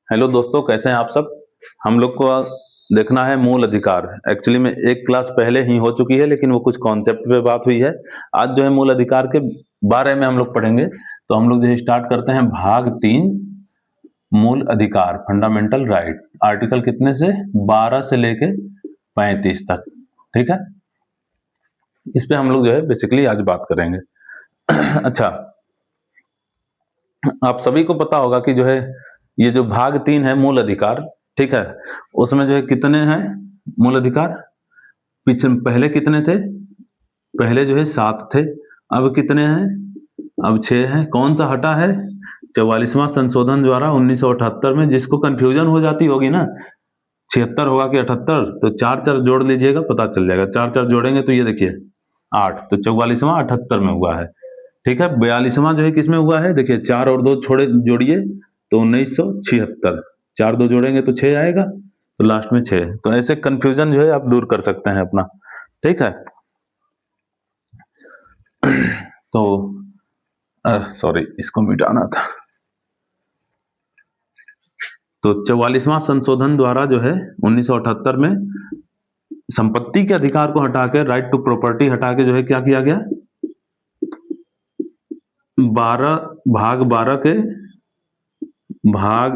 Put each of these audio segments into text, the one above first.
Hello दोस्तों, कैसे हैं आप सब। हम लोग को देखना है मूल अधिकार। एक्चुअली में एक क्लास पहले ही हो चुकी है, लेकिन वो कुछ कॉन्सेप्ट पे बात हुई है। आज जो है मूल अधिकार के बारे में हम लोग पढ़ेंगे। तो हम लोग जो है स्टार्ट करते हैं भाग 3, मूल अधिकार, फंडामेंटल राइट। आर्टिकल कितने से 12 से लेके 35 तक। ठीक है, इस पे हम लोग जो है बेसिकली आज बात करेंगे। अच्छा, आप सभी को पता होगा कि जो है ये जो भाग 3 है मूल अधिकार, ठीक है, उसमें जो है कितने हैं मूल अधिकार। पीछे पहले कितने थे? पहले जो है 7 थे। अब कितने हैं? अब 6 हैं। कौन सा हटा है? 44वां संशोधन द्वारा 1978 में। जिसको कंफ्यूजन हो जाती होगी ना, 76 होगा कि 78, तो चार चार जोड़ लीजिएगा, पता चल जाएगा। चार चार जोड़ेंगे तो ये देखिए 8, तो 44वां 78 में हुआ है। ठीक है, 42वां जो है किसमें हुआ है? देखिए 4 और 2 छोड़े जोड़िए तो 1976। 4 2 जोड़ेंगे तो 6 आएगा, तो लास्ट में 6। तो ऐसे कंफ्यूजन जो है आप दूर कर सकते हैं अपना। ठीक है, तो सॉरी, इसको मिटाना था। तो 44वां संशोधन द्वारा जो है 1978 में संपत्ति के अधिकार को हटा के, राइट टू प्रॉपर्टी हटा के जो है क्या किया गया? 12 के भाग,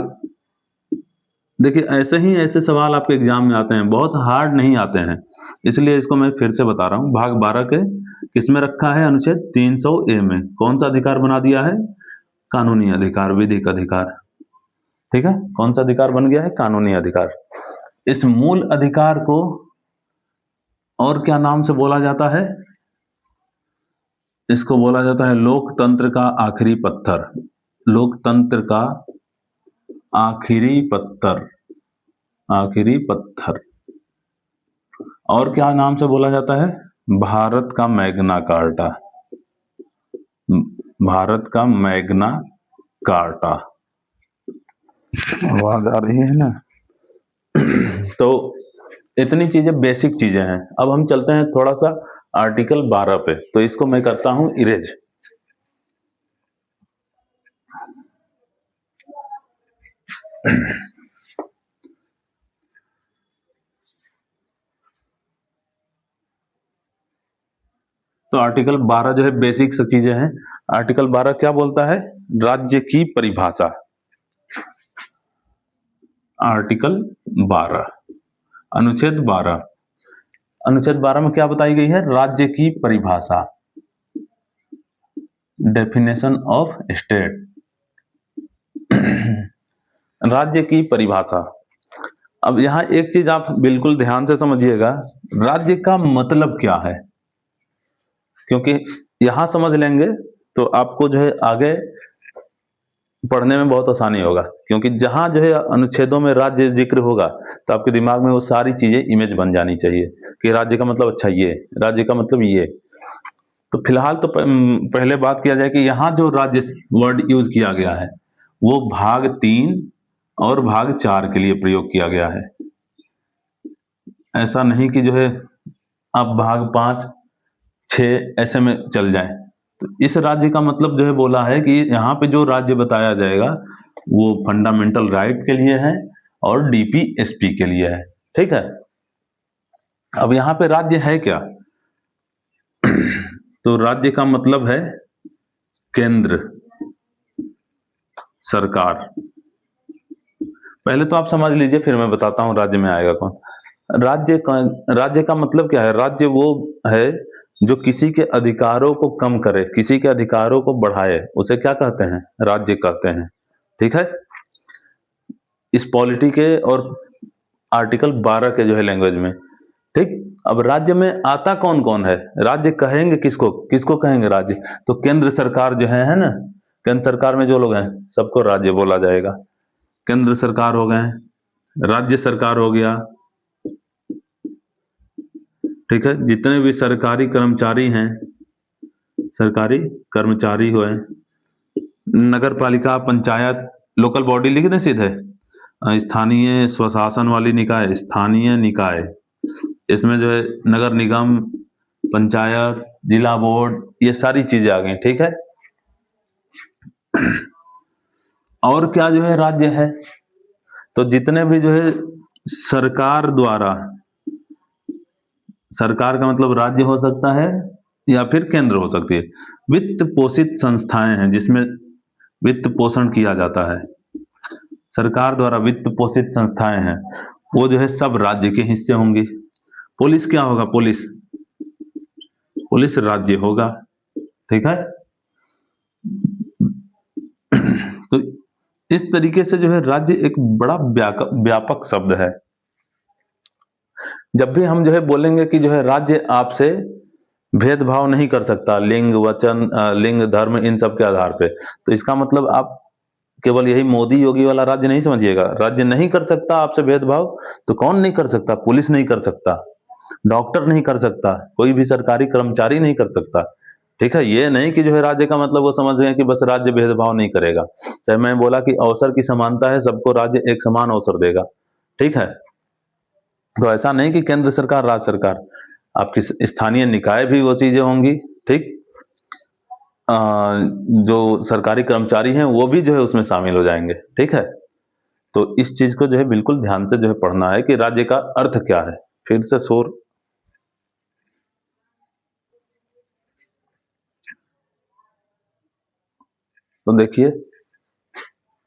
देखिए ऐसे सवाल आपके एग्जाम में आते हैं, बहुत हार्ड नहीं आते हैं, इसलिए इसको मैं फिर से बता रहा हूं। भाग 12 के किसमें रखा है? अनुच्छेद 300A में। कौन सा अधिकार बना दिया है? कानूनी अधिकार, विधिक अधिकार। ठीक है, कौन सा अधिकार बन गया है? कानूनी अधिकार। इस मूल अधिकार को और क्या नाम से बोला जाता है? इसको बोला जाता है लोकतंत्र का आखिरी पत्थर। लोकतंत्र का आखिरी पत्थर, आखिरी पत्थर। और क्या नाम से बोला जाता है? भारत का मैग्ना कार्टा। भारत का मैग्ना कार्टा। आवाज आ रही है ना? तो इतनी चीजें बेसिक चीजें हैं। अब हम चलते हैं थोड़ा सा आर्टिकल 12 पे। तो इसको मैं करता हूं इरेज। तो आर्टिकल 12 जो है बेसिक सी चीजें हैं। आर्टिकल 12 क्या बोलता है? राज्य की परिभाषा। आर्टिकल 12, अनुच्छेद 12। अनुच्छेद 12 में क्या बताई गई है? राज्य की परिभाषा, डेफिनेशन ऑफ स्टेट। राज्य की परिभाषा। अब यहां एक चीज आप बिल्कुल ध्यान से समझिएगा, राज्य का मतलब क्या है, क्योंकि यहां समझ लेंगे तो आपको जो है आगे पढ़ने में बहुत आसानी होगा। क्योंकि जहां जो है अनुच्छेदों में राज्य जिक्र होगा तो आपके दिमाग में वो सारी चीजें इमेज बन जानी चाहिए कि राज्य का मतलब अच्छा ये, राज्य का मतलब ये। तो फिलहाल तो पहले बात किया जाए कि यहाँ जो राज्य वर्ड यूज किया गया है वो भाग 3 और भाग 4 के लिए प्रयोग किया गया है। ऐसा नहीं कि जो है आप भाग 5 6 ऐसे में चल जाए। तो इस राज्य का मतलब जो है बोला है कि यहाँ पे जो राज्य बताया जाएगा वो फंडामेंटल राइट के लिए है और डीपीएसपी के लिए है। ठीक है, अब यहाँ पे राज्य है क्या? तो राज्य का मतलब है केंद्र सरकार। पहले तो आप समझ लीजिए, फिर मैं बताता हूं राज्य में आएगा कौन। राज्य का मतलब क्या है? राज्य वो है जो किसी के अधिकारों को कम करे, किसी के अधिकारों को बढ़ाए, उसे क्या कहते हैं? राज्य कहते हैं। ठीक है, इस पॉलिटी के और आर्टिकल 12 के जो है लैंग्वेज में। ठीक, अब राज्य में आता कौन कौन है? राज्य कहेंगे किसको? किसको कहेंगे राज्य? तो केंद्र सरकार जो है ना, केंद्र सरकार में जो लोग हैं सबको राज्य बोला जाएगा। केंद्र सरकार हो गए, राज्य सरकार हो गया। ठीक है, जितने भी सरकारी कर्मचारी हैं, सरकारी कर्मचारी हुए, नगर पालिका, पंचायत, लोकल बॉडी लिख दें सीधे, स्थानीय स्वशासन वाली निकाय, स्थानीय निकाय, इसमें जो है नगर निगम, पंचायत, जिला बोर्ड, ये सारी चीजें आ गई। ठीक है, और क्या जो है राज्य है? तो जितने भी जो है सरकार द्वारा, सरकार का मतलब राज्य हो सकता है या फिर केंद्र हो सकती है, वित्त पोषित संस्थाएं हैं जिसमें वित्त पोषण किया जाता है, सरकार द्वारा वित्त पोषित संस्थाएं हैं, वो जो है सब राज्य के हिस्से होंगी। पुलिस क्या होगा? पुलिस, पुलिस राज्य होगा। ठीक है। तो इस तरीके से जो है राज्य एक बड़ा व्यापक शब्द है। जब भी हम जो है बोलेंगे कि जो है राज्य आपसे भेदभाव नहीं कर सकता लिंग, वचन, लिंग, धर्म, इन सब के आधार पे, तो इसका मतलब आप केवल यही मोदी योगी वाला राज्य नहीं समझिएगा। राज्य नहीं कर सकता आपसे भेदभाव, तो कौन नहीं कर सकता? पुलिस नहीं कर सकता, डॉक्टर नहीं कर सकता, कोई भी सरकारी कर्मचारी नहीं कर सकता। ठीक है। ये नहीं कि जो है राज्य का मतलब वो समझ गए कि बस राज्य भेदभाव नहीं करेगा। चाहे मैं बोला कि अवसर की समानता है, सबको राज्य एक समान अवसर देगा। ठीक है। तो ऐसा नहीं कि केंद्र सरकार, राज्य सरकार, आपकी स्थानीय निकाय भी वो चीजें होंगी। ठीक। जो सरकारी कर्मचारी हैं वो भी जो है उसमें शामिल हो जाएंगे। ठीक है। तो इस चीज को जो है बिल्कुल ध्यान से जो है पढ़ना है कि राज्य का अर्थ क्या है। फिर से शोर। तो देखिए,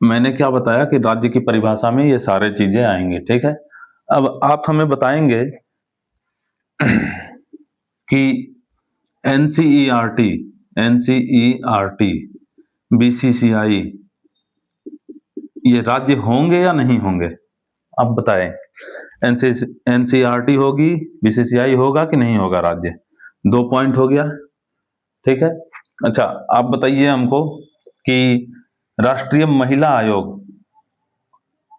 मैंने क्या बताया कि राज्य की परिभाषा में ये सारे चीजें आएंगी। ठीक है। अब आप हमें बताएंगे कि एनसीईआरटी, एनसीईआरटी, बीसीसीआई, ये राज्य होंगे या नहीं होंगे? आप बताएं। एनसीईआरटी होगी, बीसीसीआई होगा कि नहीं होगा राज्य? 2 पॉइंट हो गया। ठीक है। अच्छा, आप बताइए हमको कि राष्ट्रीय महिला आयोग,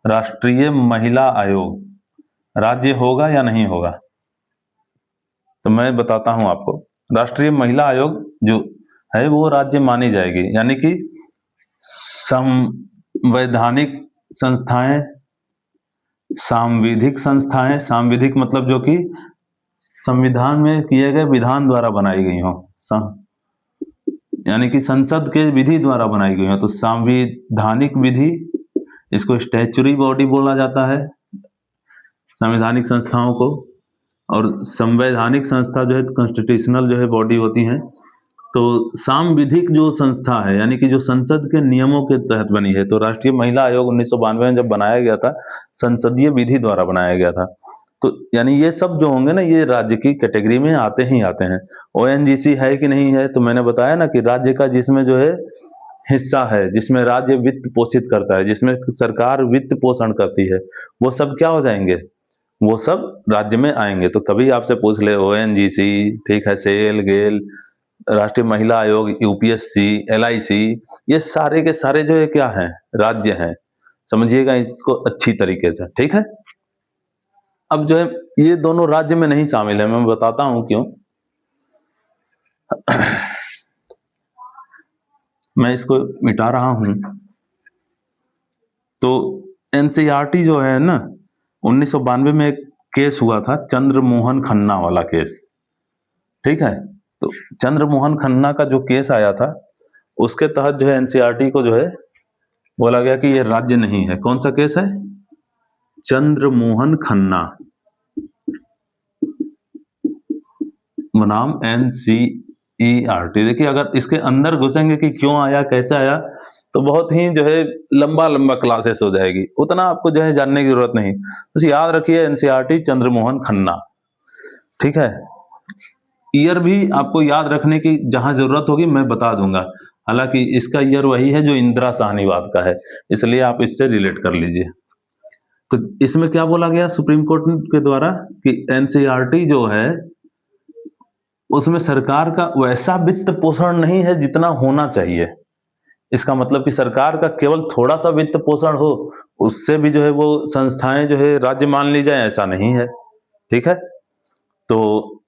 राष्ट्रीय महिला आयोग राज्य होगा या नहीं होगा? तो मैं बताता हूं आपको, राष्ट्रीय महिला आयोग जो है वो राज्य मानी जाएगी, यानी कि संवैधानिक संस्थाएं, सांविधिक संस्थाएं, सांविधिक मतलब जो कि संविधान में किए गए विधान द्वारा बनाई गई हो, यानी कि संसद के विधि द्वारा बनाई गई हो, तो संविधानिक विधि, इसको स्टैच्यूरी बॉडी बोला जाता है संवैधानिक संस्थाओं को। और संवैधानिक संस्था जो है कॉन्स्टिट्यूशनल जो है बॉडी होती हैं। तो सांविधिक जो संस्था है, यानी कि जो संसद के नियमों के तहत बनी है, तो राष्ट्रीय महिला आयोग 1992 में जब बनाया गया था, संसदीय विधि द्वारा बनाया गया था। तो यानी ये सब जो होंगे ना, ये राज्य की कैटेगरी में आते ही आते हैं। ओएनजीसी है कि नहीं है? तो मैंने बताया ना कि राज्य का जिसमें जो है हिस्सा है, जिसमें राज्य वित्त पोषित करता है, जिसमें सरकार वित्त पोषण करती है, वो सब क्या हो जाएंगे? वो सब राज्य में आएंगे। तो कभी आपसे पूछ ले ओएनजीसी, ठीक है, सेल, गेल, राष्ट्रीय महिला आयोग, यूपीएससी, एलआईसी, ये सारे के सारे जो है क्या है? राज्य हैं। समझिएगा इसको अच्छी तरीके से। ठीक है। अब जो है ये दोनों राज्य में नहीं शामिल है, मैं बताता हूं क्यों। मैं इसको मिटा रहा हूं। तो एनसीईआरटी जो है ना, 1992 में एक केस हुआ था, चंद्रमोहन खन्ना वाला केस। ठीक है। तो चंद्रमोहन खन्ना का जो केस आया था, उसके तहत जो है एनसीईआरटी को जो है बोला गया कि ये राज्य नहीं है। कौन सा केस है? चंद्रमोहन खन्ना बनाम एनसीईआरटी। देखिए, अगर इसके अंदर घुसेंगे कि क्यों आया, कैसे आया, तो बहुत ही जो है लंबा लंबा क्लासेस हो जाएगी, उतना आपको जो है जानने की जरूरत नहीं। बस याद रखिए एनसीईआरटी, चंद्रमोहन खन्ना। ठीक है। ईयर भी आपको याद रखने की जहां जरूरत होगी मैं बता दूंगा। हालांकि इसका ईयर वही है जो इंदिरा साहनीवाद का है, इसलिए आप इससे रिलेट कर लीजिए। तो इसमें क्या बोला गया सुप्रीम कोर्ट के द्वारा कि एनसीईआरटी जो है उसमें सरकार का वैसा वित्त पोषण नहीं है जितना होना चाहिए। इसका मतलब कि सरकार का केवल थोड़ा सा वित्त पोषण हो, उससे भी जो है वो संस्थाएं जो है राज्य मान ली जाए, ऐसा नहीं है। ठीक है। तो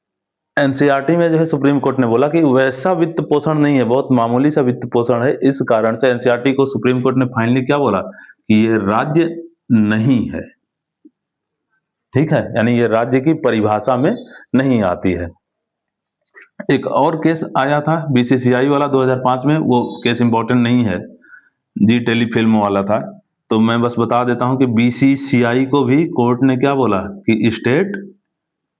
एनसीईआरटी में जो है सुप्रीम कोर्ट ने बोला कि वैसा वित्त पोषण नहीं है, बहुत मामूली सा वित्त पोषण है। इस कारण से एनसीईआरटी को सुप्रीम कोर्ट ने फाइनली क्या बोला कि ये राज्य नहीं है। ठीक है। यानी ये राज्य की परिभाषा में नहीं आती है। एक और केस आया था बीसीसीआई वाला 2005 में, वो केस इंपॉर्टेंट नहीं है, जी टेलीफिल्म वाला था। तो मैं बस बता देता हूं कि बीसीसीआई को भी कोर्ट ने क्या बोला कि स्टेट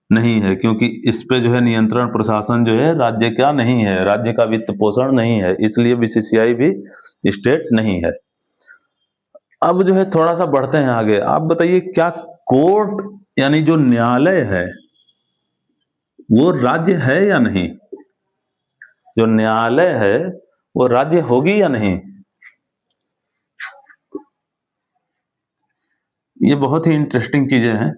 नहीं है, क्योंकि इस पे जो है नियंत्रण प्रशासन जो है राज्य का नहीं है, राज्य का वित्त पोषण नहीं है, इसलिए बीसीसीआई भी स्टेट नहीं है। अब जो है थोड़ा सा बढ़ते हैं आगे। आप बताइए, क्या कोर्ट यानी जो न्यायालय है वो राज्य है या नहीं? जो न्यायालय है वो राज्य होगी या नहीं? ये बहुत ही इंटरेस्टिंग चीजें हैं।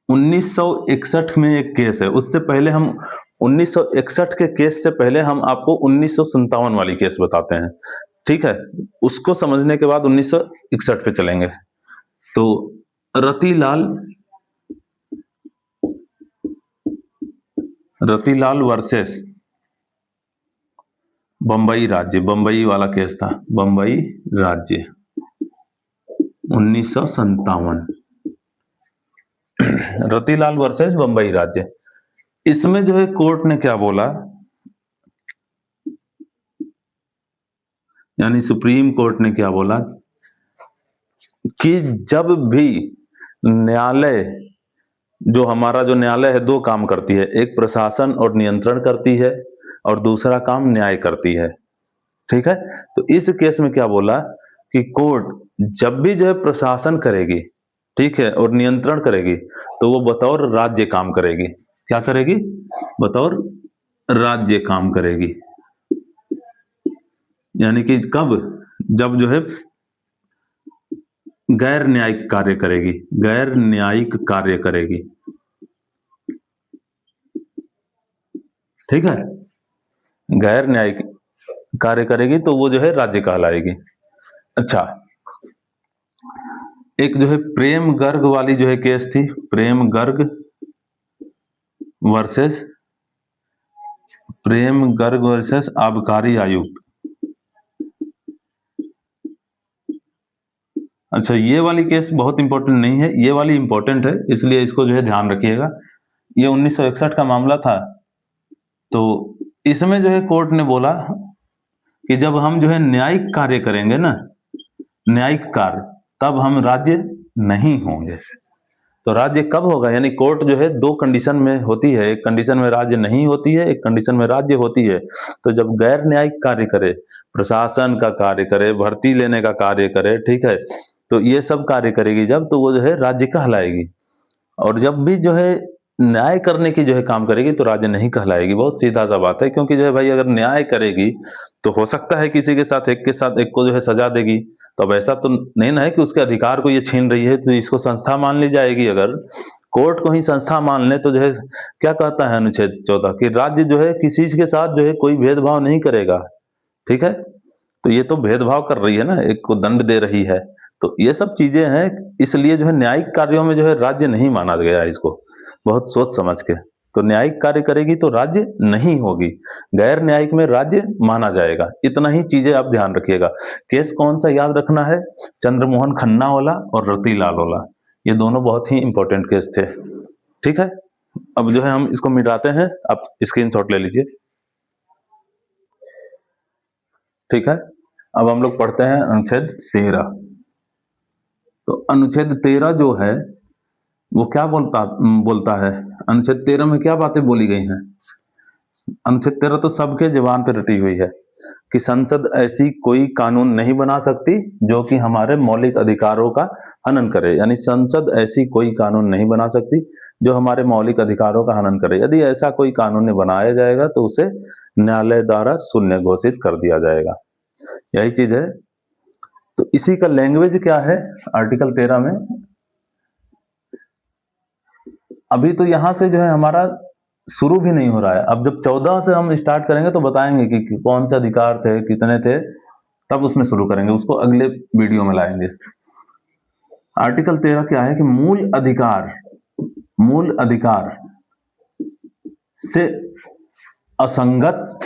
1961 में एक केस है, उससे पहले हम 1961 के केस से पहले हम आपको 1957 वाली केस बताते हैं, ठीक है? उसको समझने के बाद 1961 पे चलेंगे। तो रतिलाल रतिलाल वर्सेस बंबई राज्य, बंबई वाला केस था, बंबई राज्य 1957। रतिलाल वर्सेस बंबई राज्य, इसमें जो है कोर्ट ने क्या बोला, यानी सुप्रीम कोर्ट ने क्या बोला कि जब भी न्यायालय, जो हमारा जो न्यायालय है दो काम करती है, एक प्रशासन और नियंत्रण करती है और दूसरा काम न्याय करती है, ठीक है? तो इस केस में क्या बोला कि कोर्ट जब भी जो है प्रशासन करेगी, ठीक है, और नियंत्रण करेगी, तो वो बतौर राज्य काम करेगी। क्या करेगी? बतौर राज्य काम करेगी। यानी कि कब? जब जो है गैर न्यायिक कार्य करेगी, गैर न्यायिक कार्य करेगी, ठीक है? गैर न्यायिक कार्य करेगी तो वो जो है राज्य कहलाएगी। अच्छा, एक जो है प्रेम गर्ग वाली जो है केस थी, प्रेम गर्ग वर्सेस प्रेम गर्ग वर्सेस आबकारी आयुक्त। अच्छा, ये वाली केस बहुत इंपॉर्टेंट नहीं है, ये वाली इंपॉर्टेंट है, इसलिए इसको जो है ध्यान रखिएगा। ये 1961 का मामला था। तो इसमें जो है कोर्ट ने बोला कि जब हम जो है न्यायिक कार्य करेंगे ना, न्यायिक कार्य, तब हम राज्य नहीं होंगे। तो राज्य कब होगा? यानी कोर्ट जो है दो कंडीशन में होती है, एक कंडीशन में राज्य नहीं होती है, एक कंडीशन में राज्य होती है। तो जब गैर न्यायिक कार्य करे, प्रशासन का कार्य करे, भर्ती लेने का कार्य करे, ठीक है, तो ये सब कार्य करेगी जब, तो वो जो है राज्य कहलाएगी। और जब भी जो है न्याय करने की जो है काम करेगी तो राज्य नहीं कहलाएगी। बहुत सीधा सा बात है, क्योंकि जो है भाई अगर न्याय करेगी तो हो सकता है किसी के साथ, एक के साथ एक को जो है सजा देगी, तो अब ऐसा तो नहीं ना है कि उसके अधिकार को ये छीन रही है, तो इसको संस्था मान ली जाएगी। अगर कोर्ट को ही संस्था मान ले तो जो है क्या कहता है अनुच्छेद 14 कि राज्य जो है किसी के साथ जो है कोई भेदभाव नहीं करेगा, ठीक है? तो ये तो भेदभाव कर रही है ना, एक को दंड दे रही है। तो ये सब चीजें हैं, इसलिए जो है न्यायिक कार्यों में जो है राज्य नहीं माना गया है इसको, बहुत सोच समझ के। तो न्यायिक कार्य करेगी तो राज्य नहीं होगी, गैर न्यायिक में राज्य माना जाएगा। इतना ही चीजें आप ध्यान रखिएगा। केस कौन सा याद रखना है? चंद्रमोहन खन्ना वाला और रतिलाल वाला, ये दोनों बहुत ही इंपॉर्टेंट केस थे, ठीक है? अब जो है हम इसको मिटाते हैं, आप स्क्रीनशॉट ले लीजिए, ठीक है? अब हम लोग पढ़ते हैं अनुच्छेद 13। तो अनुच्छेद 13 जो है वो क्या बोलता है? अनुच्छेद 13 में क्या बातें बोली गई हैं? अनुच्छेद 13 तो सबके जबान पर रटी हुई है कि संसद ऐसी कोई कानून नहीं बना सकती जो कि हमारे मौलिक अधिकारों का हनन करे। यानी संसद ऐसी कोई कानून नहीं बना सकती जो हमारे मौलिक अधिकारों का हनन करे। यदि ऐसा कोई कानून बनाया जाएगा तो उसे न्यायालय द्वारा शून्य घोषित कर दिया जाएगा। यही चीज है। तो इसी का लैंग्वेज क्या है आर्टिकल 13 में? अभी तो यहां से जो है हमारा शुरू भी नहीं हो रहा है। अब जब 14 से हम स्टार्ट करेंगे तो बताएंगे कि कौन से अधिकार थे, कितने थे, तब उसमें शुरू करेंगे, उसको अगले वीडियो में लाएंगे। आर्टिकल 13 क्या है कि मूल अधिकार से असंगत,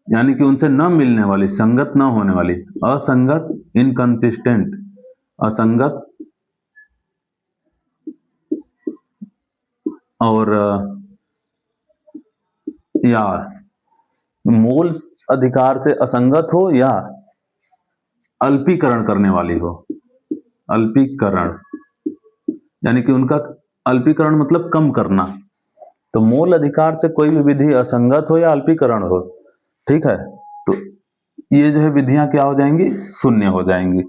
यानी कि उनसे न मिलने वाली, संगत न होने वाली, असंगत, इनकंसिस्टेंट, असंगत और या मूल अधिकार से असंगत हो या अल्पीकरण करने वाली हो। अल्पीकरण यानी कि उनका अल्पीकरण मतलब कम करना। तो मूल अधिकार से कोई भी विधि असंगत हो या अल्पीकरण हो, ठीक है, तो ये जो है विधियां क्या हो जाएंगी, शून्य हो जाएंगी।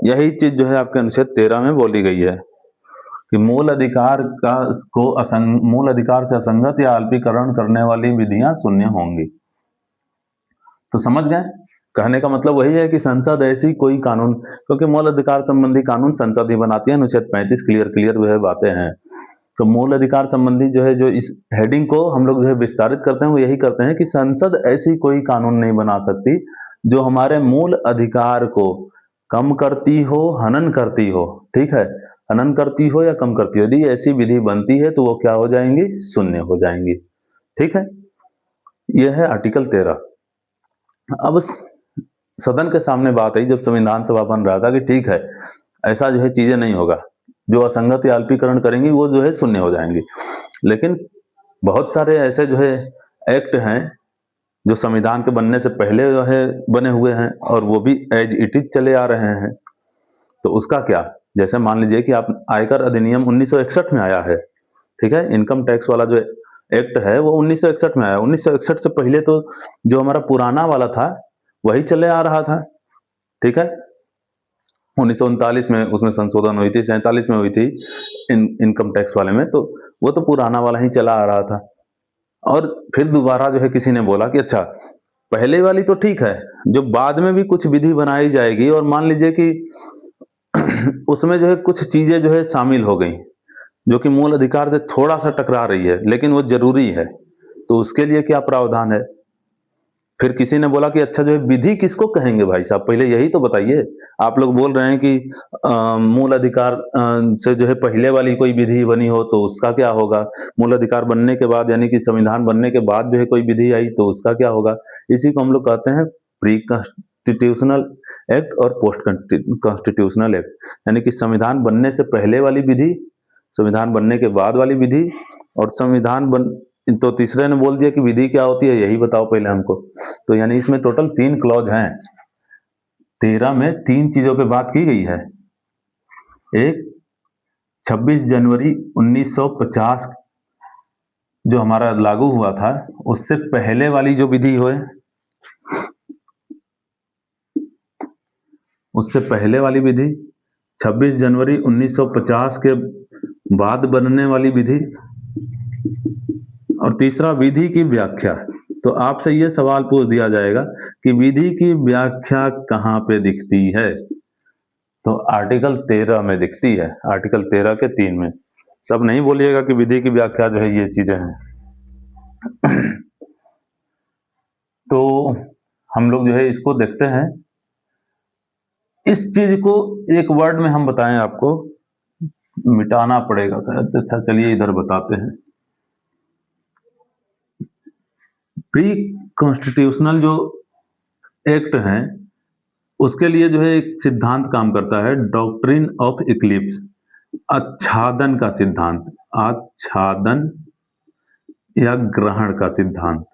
यही चीज जो है आपके अनुच्छेद 13 में बोली गई है कि मूल अधिकार का मूल अधिकार से असंगत या अल्पीकरण करने वाली विधियां शून्य होंगी। तो समझ गए, कहने का मतलब वही है कि संसद ऐसी कोई कानून, क्योंकि मूल अधिकार संबंधी कानून संसद ही बनाती है, अनुच्छेद 35 क्लियर वह बातें हैं। तो मूल अधिकार संबंधी जो है, जो इस हेडिंग को हम लोग जो है विस्तारित करते हैं, वो यही करते हैं कि संसद ऐसी कोई कानून नहीं बना सकती जो हमारे मूल अधिकार को कम करती हो, हनन करती हो, ठीक है, हनन करती हो या कम करती हो। यदि ऐसी विधि बनती है तो वो क्या हो जाएंगी, शून्य हो जाएंगी, ठीक है। यह है आर्टिकल 13। अब सदन के सामने बात आई जब संविधान सभा बन रहा था कि ठीक है, ऐसा जो है चीजें नहीं होगा, जो असंगत या अल्पीकरण करेंगी वो जो है शून्य हो जाएंगी। लेकिन बहुत सारे ऐसे जो है एक्ट हैं जो संविधान के बनने से पहले जो है बने हुए हैं और वो भी एज इट इज चले आ रहे हैं। तो उसका क्या, जैसे मान लीजिए कि आप आयकर अधिनियम 1961 में आया है, ठीक है, इनकम टैक्स वाला जो एक्ट है वो 1961 में आया। 1961 से पहले तो जो हमारा पुराना वाला था वही चले आ रहा था, ठीक है। 1939 में उसमें संशोधन हुई थी, 47 में हुई थी इनकम टैक्स वाले में, तो वो तो पुराना वाला ही चला आ रहा था। और फिर दोबारा जो है किसी ने बोला कि अच्छा, पहले वाली तो ठीक है, जो बाद में भी कुछ विधि बनाई जाएगी और मान लीजिए कि उसमें जो है कुछ चीजें जो है शामिल हो गई जो कि मूल अधिकार से थोड़ा सा टकरा रही है लेकिन वो जरूरी है, तो उसके लिए क्या प्रावधान है। फिर किसी ने बोला कि अच्छा, जो है विधि किसको कहेंगे भाई साहब, पहले यही तो बताइए। आप लोग बोल रहे हैं कि मूल अधिकार से जो है पहले वाली कोई विधि बनी हो तो उसका क्या होगा, मूल अधिकार बनने के बाद यानी कि संविधान बनने के बाद जो है कोई विधि आई तो उसका क्या होगा। इसी को हम लोग कहते हैं प्री कॉन्स्टिट्यूशनल एक्ट और पोस्ट कॉन्स्टिट्यूशनल एक्ट, यानी कि संविधान बनने से पहले वाली विधि, संविधान बनने के बाद वाली विधि, और संविधान बन, तो तीसरे ने बोल दिया कि विधि क्या होती है यही बताओ पहले हमको। तो यानी इसमें टोटल 3 क्लॉज हैं, 13 में 3 चीजों पे बात की गई है। एक, 26 जनवरी 1950 जो हमारा लागू हुआ था उससे पहले वाली जो विधि हुए, उससे पहले वाली विधि, 26 जनवरी 1950 के बाद बनने वाली विधि, और तीसरा विधि की व्याख्या। तो आपसे यह सवाल पूछ दिया जाएगा कि विधि की व्याख्या कहां पे दिखती है, तो आर्टिकल 13 में दिखती है, आर्टिकल 13 के 3 में। तब नहीं बोलिएगा कि विधि की व्याख्या जो है ये चीजें हैं। तो हम लोग जो है इसको देखते हैं, इस चीज को एक वर्ड में हम बताएं, आपको मिटाना पड़ेगा शायद, अच्छा चलिए इधर बताते हैं। प्री कॉन्स्टिट्यूशनल जो एक्ट हैं उसके लिए जो है एक सिद्धांत काम करता है, डॉक्ट्रिन ऑफ इक्लिप्स, आच्छादन का सिद्धांत, आच्छादन या ग्रहण का सिद्धांत।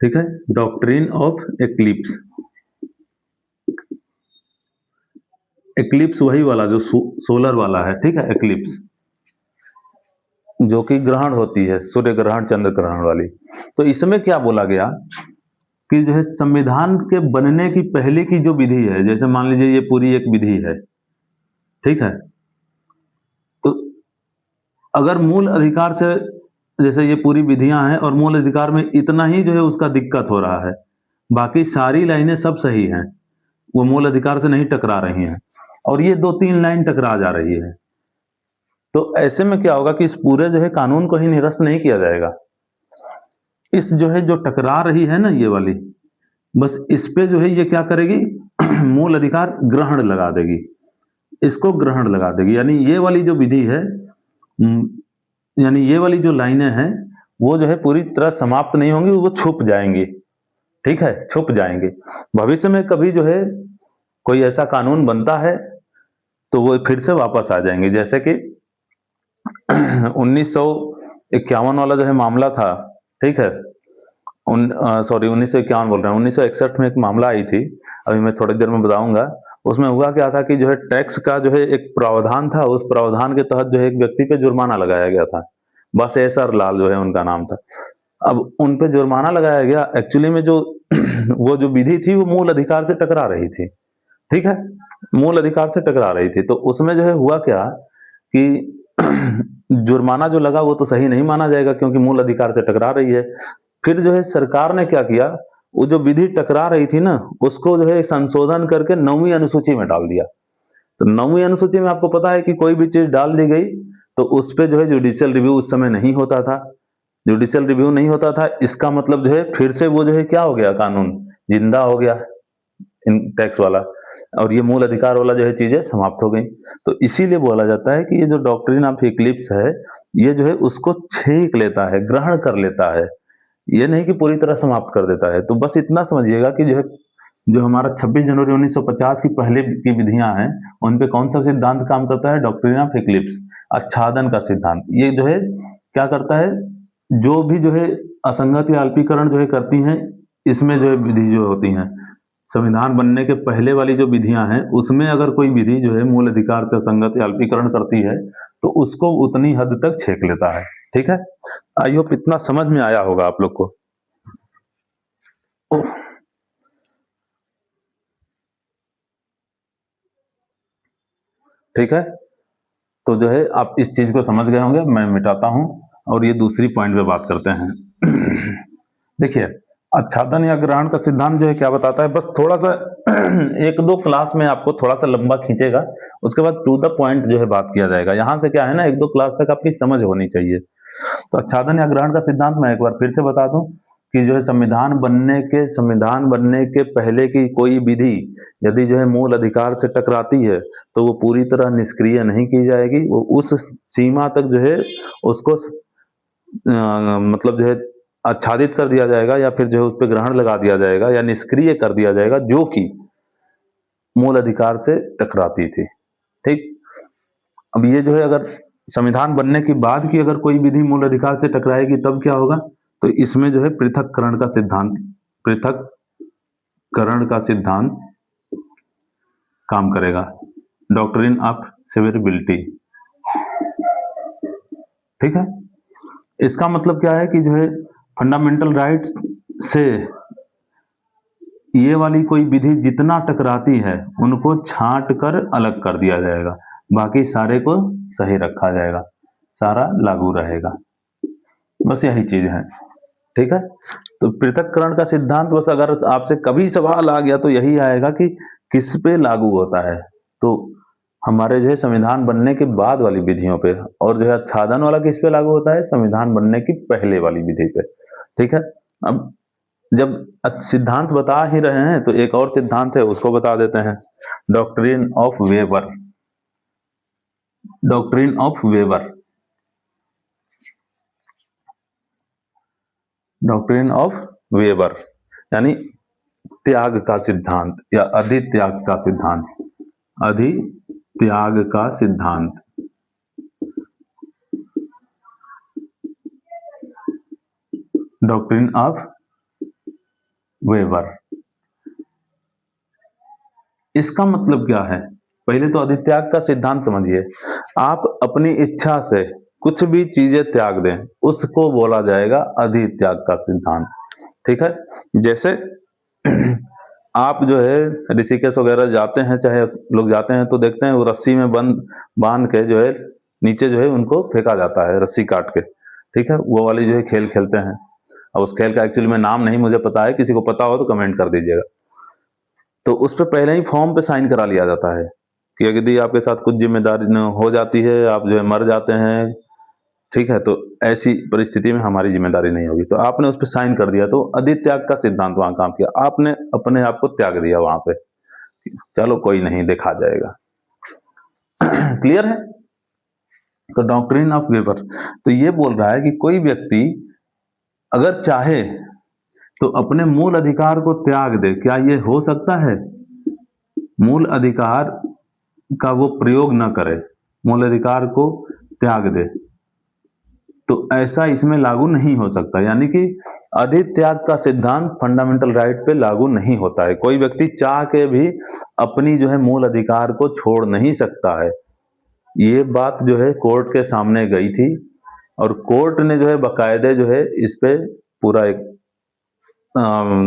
ठीक है, डॉक्ट्रिन ऑफ एक्लिप्स। एक्लिप्स वही वाला जो सोलर वाला है, ठीक है, एक्लिप्स जो कि ग्रहण होती है, सूर्य ग्रहण चंद्र ग्रहण वाली। तो इसमें क्या बोला गया कि जो है संविधान के बनने की पहले की जो विधि है, जैसे मान लीजिए ये पूरी एक विधि है, ठीक है, तो अगर मूल अधिकार से, जैसे ये पूरी विधियां हैं और मूल अधिकार में इतना ही जो है उसका दिक्कत हो रहा है, बाकी सारी लाइनें सब सही हैं, वो मूल अधिकार से नहीं टकरा रही हैं, और ये 2-3 लाइन टकरा जा रही है, तो ऐसे में क्या होगा कि इस पूरे जो है कानून को ही निरस्त नहीं किया जाएगा। इस जो है जो टकरा रही है ना ये वाली, बस इस पे जो है ये क्या करेगी, मूल अधिकार ग्रहण लगा देगी, इसको ग्रहण लगा देगी। यानी ये वाली जो विधि है, यानी ये वाली जो लाइनें हैं वो जो है पूरी तरह समाप्त नहीं होंगी, वो छुप जाएंगी, ठीक है, छुप जाएंगे। भविष्य में कभी जो है कोई ऐसा कानून बनता है तो वो फिर से वापस आ जाएंगे, जैसे कि 1951 वाला जो है मामला था, ठीक है, 1951 बोल रहे हैं, 1961 में एक मामला आई थी, अभी मैं थोड़ी देर में बताऊंगा। उसमें हुआ क्या था कि जो है टैक्स का जो है एक प्रावधान था, उस प्रावधान के तहत जो है एक व्यक्ति पे जुर्माना लगाया गया था। बस एसआर लाल जो है उनका नाम था। अब उन पे जुर्माना लगाया गया, एक्चुअली में जो वो जो विधि थी वो मूल अधिकार से टकरा रही थी, ठीक है, मूल अधिकार से टकरा रही थी। तो उसमें जो है हुआ क्या कि जुर्माना जो लगा वो तो सही नहीं माना जाएगा क्योंकि मूल अधिकार से टकरा रही है। फिर जो है सरकार ने क्या किया, वो जो विधि टकरा रही थी ना, उसको जो है संशोधन करके 9वीं अनुसूची में डाल दिया। तो 9वीं अनुसूची में आपको पता है कि कोई भी चीज डाल दी गई तो उस पे जो है जुडिशियल रिव्यू उस समय नहीं होता था। जुडिशियल रिव्यू नहीं होता था, इसका मतलब जो है फिर से वो जो है क्या हो गया, कानून जिंदा हो गया इन टैक्स वाला, और ये मूल अधिकार वाला जो है चीजें समाप्त हो गई। तो इसीलिए बोला जाता है कि ये जो डॉक्ट्रिन ऑफ इक्लिप्स है, ये जो है उसको छीक लेता है, ग्रहण कर लेता है, ये नहीं कि पूरी तरह समाप्त कर देता है। तो बस इतना समझिएगा कि जो है जो हमारा 26 जनवरी 1950 की पहले की विधियां हैं, उन पे कौन सा सिद्धांत काम करता है, डॉक्ट्रिन ऑफ इक्लिप्स, आच्छादन का सिद्धांत। ये जो है क्या करता है, जो भी जो है असंगत या अल्पीकरण जो है करती हैं, इसमें जो है विधि जो होती हैं, संविधान बनने के पहले वाली जो विधियां हैं, उसमें अगर कोई विधि जो है मूल अधिकार से असंगत या अल्पीकरण करती है तो उसको उतनी हद तक छेक लेता है, ठीक है। आई होप इतना समझ में आया होगा आप लोग को। ठीक है, तो जो है आप इस चीज को समझ गए होंगे, मैं मिटाता हूं और ये दूसरी पॉइंट पे बात करते हैं। देखिए, आच्छादन या ग्रहण का सिद्धांत जो है क्या बताता है, बस थोड़ा सा एक दो क्लास में आपको थोड़ा सा लंबा खींचेगा, उसके बाद टू द पॉइंट जो है बात किया जाएगा। यहां से क्या है ना, एक दो क्लास तक आपकी समझ होनी चाहिए। तो आच्छादन या ग्रहण का सिद्धांत मैं एक बार फिर से बता दूं कि जो है संविधान बनने के पहले की कोई विधि यदि जो है मूल अधिकार से टकराती है तो वो पूरी तरह निष्क्रिय नहीं की जाएगी, वो उस सीमा तक जो है उसको मतलब जो है आच्छादित कर दिया जाएगा, या फिर जो है उस पर ग्रहण लगा दिया जाएगा या निष्क्रिय कर दिया जाएगा, जो कि मूल अधिकार से टकराती थी, ठीक। अब ये जो है अगर संविधान बनने के बाद की अगर कोई विधि मूल अधिकार से टकराएगी तब क्या होगा, तो इसमें जो है पृथककरण का सिद्धांत काम करेगा, डॉक्ट्रिन ऑफ सेवरेबिलिटी, ठीक है। इसका मतलब क्या है कि जो है फंडामेंटल राइट्स से ये वाली कोई विधि जितना टकराती है उनको छांट कर अलग कर दिया जाएगा, बाकी सारे को सही रखा जाएगा, सारा लागू रहेगा, बस यही चीज है, ठीक है। तो पृथक्करण का सिद्धांत बस अगर आपसे कभी सवाल आ गया तो यही आएगा कि किस पे लागू होता है, तो हमारे जो है संविधान बनने के बाद वाली विधियों पे, और जो है आच्छादन वाला किस पे लागू होता है, संविधान बनने की पहले वाली विधि पे, ठीक है। अब जब सिद्धांत बता ही रहे हैं तो एक और सिद्धांत है उसको बता देते हैं, doctrine of weber, doctrine of weber, doctrine of weber यानी त्याग का सिद्धांत या अधित्याग का सिद्धांत, अधित्याग का सिद्धांत, डॉक्ट्रिन ऑफ वेबर। इसका मतलब क्या है, पहले तो अधित्याग का सिद्धांत समझिए। आप अपनी इच्छा से कुछ भी चीजें त्याग दें उसको बोला जाएगा अधित्याग का सिद्धांत, ठीक है। जैसे आप जो है ऋषिकेश वगैरह जाते हैं, चाहे लोग जाते हैं तो देखते हैं वो रस्सी में बांध के जो है नीचे जो है उनको फेंका जाता है रस्सी काट के, ठीक है, वो वाली जो है खेल खेलते हैं। अब उस खेल का एक्चुअली में नाम नहीं मुझे पता है, किसी को पता हो तो कमेंट कर दीजिएगा। तो उस पर पहले ही फॉर्म पे साइन करा लिया जाता है कि यदि आपके साथ कुछ जिम्मेदारी न हो जाती है, आप जो है मर जाते हैं, ठीक है, तो ऐसी परिस्थिति में हमारी जिम्मेदारी नहीं होगी, तो आपने उस पर साइन कर दिया, तो अधित्याग का सिद्धांत वहां काम किया, आपने अपने आप को त्याग दिया वहां पे, चलो कोई नहीं देखा जाएगा। क्लियर है। तो डॉक्ट्रिन ऑफ वेबर तो ये बोल रहा है कि कोई व्यक्ति अगर चाहे तो अपने मूल अधिकार को त्याग दे, क्या ये हो सकता है, मूल अधिकार का वो प्रयोग न करे, मूल अधिकार को त्याग दे, तो ऐसा इसमें लागू नहीं हो सकता, यानी कि अधित्याग का सिद्धांत फंडामेंटल राइट पे लागू नहीं होता है। कोई व्यक्ति चाह के भी अपनी जो है मूल अधिकार को छोड़ नहीं सकता है। ये बात जो है कोर्ट के सामने गई थी और कोर्ट ने जो है बाकायदे जो है इस पे पूरा एक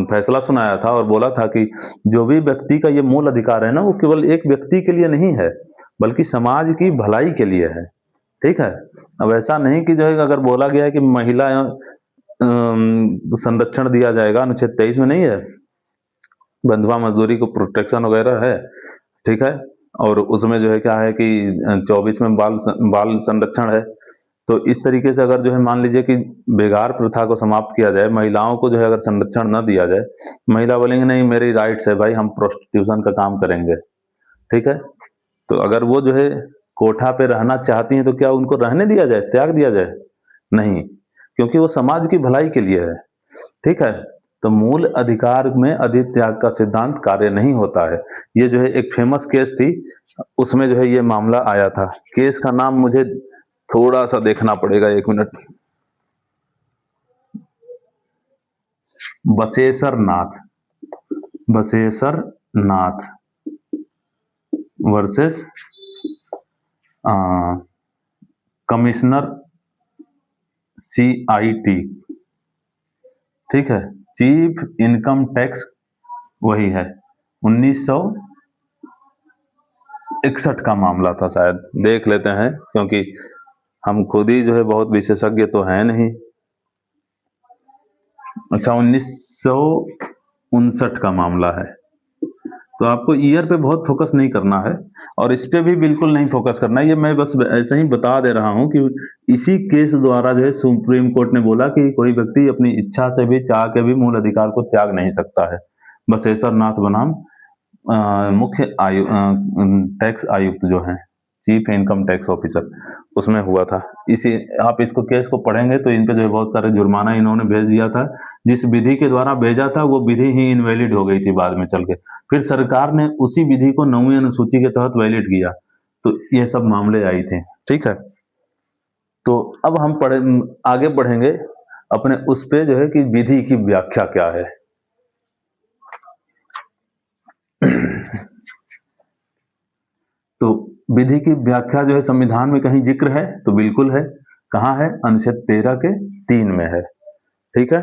फैसला सुनाया था और बोला था कि जो भी व्यक्ति का ये मूल अधिकार है ना, वो केवल एक व्यक्ति के लिए नहीं है, बल्कि समाज की भलाई के लिए है। ठीक है। अब ऐसा नहीं कि जो है अगर बोला गया है कि महिला संरक्षण दिया जाएगा, अनुच्छेद 23 में नहीं है, बंधुआ मजदूरी को प्रोटेक्शन वगैरह है। ठीक है। और उसमें जो है क्या है कि 24 में बाल संरक्षण है। तो इस तरीके से अगर जो है मान लीजिए कि बेगार प्रथा को समाप्त किया जाए, महिलाओं को जो है अगर संरक्षण न दिया जाए, महिला बोलेंगे नहीं मेरी राइट्स है भाई, हम प्रोस्टिट्यूशन का काम करेंगे। ठीक है। तो अगर वो जो है कोठा पे रहना चाहती हैं तो क्या उनको रहने दिया जाए, त्याग दिया जाए? नहीं, क्योंकि वो समाज की भलाई के लिए है। ठीक है। तो मूल अधिकार में अधित्याग का सिद्धांत कार्य नहीं होता है। ये जो है एक फेमस केस थी, उसमें जो है ये मामला आया था। केस का नाम मुझे थोड़ा सा देखना पड़ेगा, 1 मिनट। बसेसर नाथ, बसेसर नाथ वर्सेस कमिश्नर CIT। ठीक है। चीफ इनकम टैक्स वही है, 1961 का मामला था शायद, देख लेते हैं क्योंकि हम खुद ही जो है बहुत विशेषज्ञ तो हैं नहीं। अच्छा, 1959 का मामला है। तो आपको ईयर पे बहुत फोकस नहीं करना है और इस पे भी बिल्कुल नहीं फोकस करना है। ये मैं बस ऐसे ही बता दे रहा हूं कि इसी केस द्वारा जो है सुप्रीम कोर्ट ने बोला कि कोई व्यक्ति अपनी इच्छा से भी चाह के भी मूल अधिकार को त्याग नहीं सकता है। बसेसर नाथ बनाम मुख्य टैक्स आयुक्त जो है, चीफ इनकम टैक्स ऑफिसर, उसमें हुआ था। इसी आप इसको केस को पढ़ेंगे तो इन पे जो है बहुत सारे जुर्माना इन्होंने भेज दिया था। जिस विधि के द्वारा भेजा था वो विधि ही इनवैलिड हो गई थी बाद में चल के। फिर सरकार ने उसी विधि को 9वीं अनुसूची के तहत वैलिड किया। तो ये सब मामले आई थे। ठीक है। तो अब हम आगे बढ़ेंगे अपने उस पे जो है कि विधि की व्याख्या क्या है। तो विधि की व्याख्या जो है संविधान में कहीं जिक्र है तो बिल्कुल है। कहाँ है? अनुच्छेद 13 के 3 में है। ठीक है।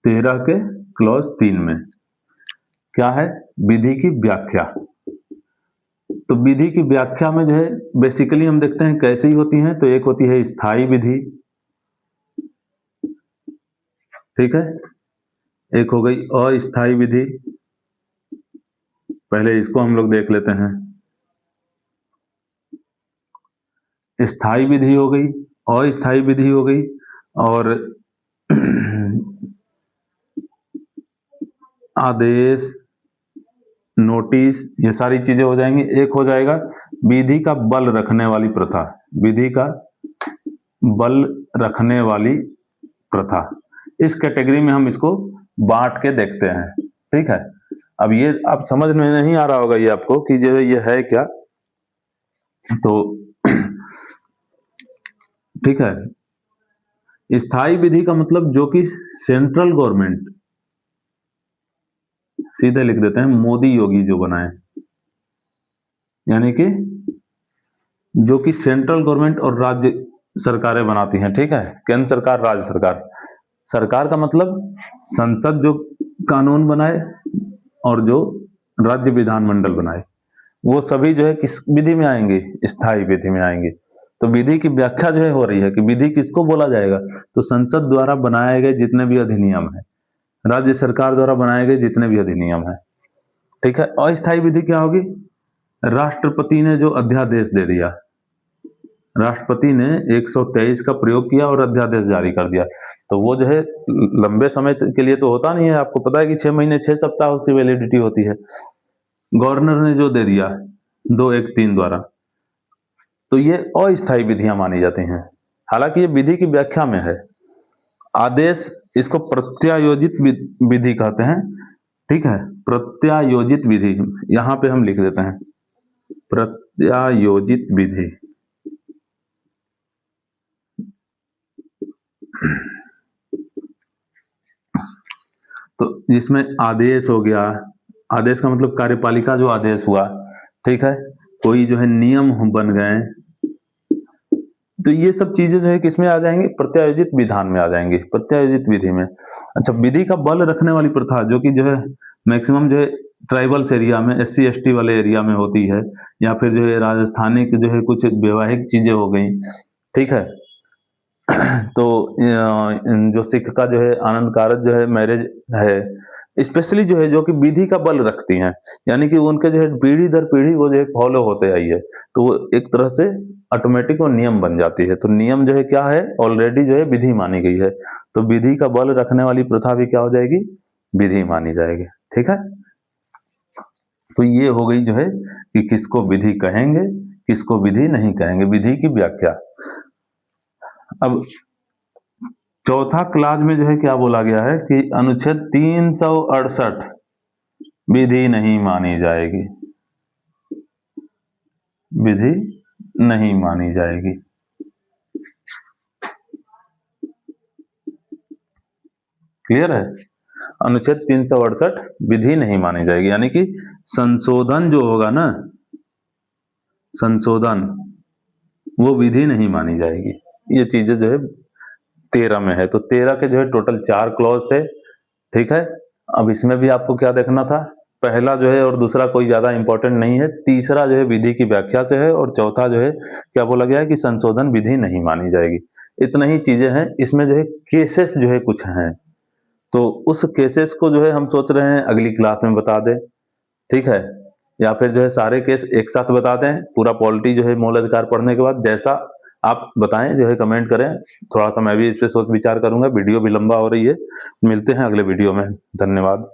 13 के क्लॉज 3 में क्या है? विधि की व्याख्या। तो विधि की व्याख्या में जो है बेसिकली हम देखते हैं कैसी होती हैं। तो एक होती है स्थायी विधि। ठीक है। एक हो गई अस्थायी विधि। पहले इसको हम लोग देख लेते हैं। स्थायी विधि हो गई, अस्थायी विधि हो गई और आदेश, नोटिस, ये सारी चीजें हो जाएंगी। एक हो जाएगा विधि का बल रखने वाली प्रथा। विधि का बल रखने वाली प्रथा, इस कैटेगरी में हम इसको बांट के देखते हैं। ठीक है। अब ये आप समझ में नहीं आ रहा होगा ये आपको कि जो ये है क्या। तो ठीक है। स्थायी विधि का मतलब जो कि सेंट्रल गवर्नमेंट, सीधे लिख देते हैं मोदी योगी जो बनाए, यानी कि जो कि सेंट्रल गवर्नमेंट और राज्य सरकारें बनाती हैं। ठीक है। केंद्र सरकार, राज्य सरकार। सरकार का मतलब संसद जो कानून बनाए और जो राज्य विधानमंडल बनाए, वो सभी जो है किस विधि में आएंगे? स्थायी विधि में आएंगे। तो विधि की व्याख्या जो है हो रही है कि विधि किसको बोला जाएगा? तो संसद द्वारा बनाए गए जितने भी अधिनियम है, राज्य सरकार द्वारा बनाए गए जितने भी अधिनियम है। ठीक है। अस्थायी विधि क्या होगी? राष्ट्रपति ने जो अध्यादेश दे दिया, राष्ट्रपति ने 123 का प्रयोग किया और अध्यादेश जारी कर दिया, तो वो जो है लंबे समय के लिए तो होता नहीं है। आपको पता है कि 6 महीने 6 सप्ताह उसकी वैलिडिटी होती है। गवर्नर ने जो दे दिया 213 द्वारा, तो ये अस्थायी विधियां मानी जाती हैं। हालांकि ये विधि की व्याख्या में है। आदेश, इसको प्रत्यायोजित विधि कहते हैं। ठीक है। प्रत्यायोजित विधि यहां पे हम लिख देते हैं, प्रत्यायोजित विधि। तो जिसमें आदेश हो गया, आदेश का मतलब कार्यपालिका जो आदेश हुआ, ठीक है, कोई जो है नियम बन गए, तो ये सब चीजें जो है किसमें आ जाएंगी, प्रत्यायोजित विधान में आ जाएंगी, प्रत्यायोजित विधि में। अच्छा, विधि का बल रखने वाली प्रथा जो कि जो है मैक्सिमम जो है ट्राइबल्स एरिया में, SC ST वाले एरिया में होती है, या फिर जो है राजस्थानी की जो है कुछ वैवाहिक चीजें हो गई, ठीक है। तो जो सिख का जो है आनंद कारक जो है मैरिज है, स्पेशली जो है जो कि विधि का बल रखती हैं, यानी कि उनके जो है पीढ़ी दर पीढ़ी वो जो है फॉलो होते आई है, तो वो एक तरह से ऑटोमेटिक वो नियम बन जाती है। तो नियम जो है क्या है, ऑलरेडी जो है विधि मानी गई है, तो विधि का बल रखने वाली प्रथा भी क्या हो जाएगी, विधि मानी जाएगी, ठीक है। तो ये हो गई जो है कि किसको विधि कहेंगे, किसको विधि नहीं कहेंगे, विधि की व्याख्या। अब चौथा क्लाज में जो है क्या बोला गया है कि अनुच्छेद 368 विधि नहीं मानी जाएगी, विधि नहीं मानी जाएगी। क्लियर है, अनुच्छेद 368 विधि नहीं मानी जाएगी, यानी कि संशोधन जो होगा ना, संशोधन वो विधि नहीं मानी जाएगी। ये चीजें जो है 13 में है, तो 13 के जो है टोटल 4 क्लॉज थे, ठीक है। अब इसमें भी आपको क्या देखना था, पहला जो है और दूसरा कोई ज्यादा इंपॉर्टेंट नहीं है, तीसरा जो है विधि की व्याख्या से है, और चौथा जो है क्या बोला गया है कि संशोधन विधि नहीं मानी जाएगी। इतना ही चीजें हैं, इसमें जो है केसेस जो है कुछ हैं, तो उस केसेस को जो है हम सोच रहे हैं अगली क्लास में बता दें, ठीक है, या फिर जो है सारे केस एक साथ बता दें, पूरा पॉलिटी जो है मूल अधिकार पढ़ने के बाद, जैसा आप बताएं जो है कमेंट करें, थोड़ा सा मैं भी इस पे सोच विचार करूंगा। वीडियो भी लंबा हो रही है, मिलते हैं अगले वीडियो में, धन्यवाद।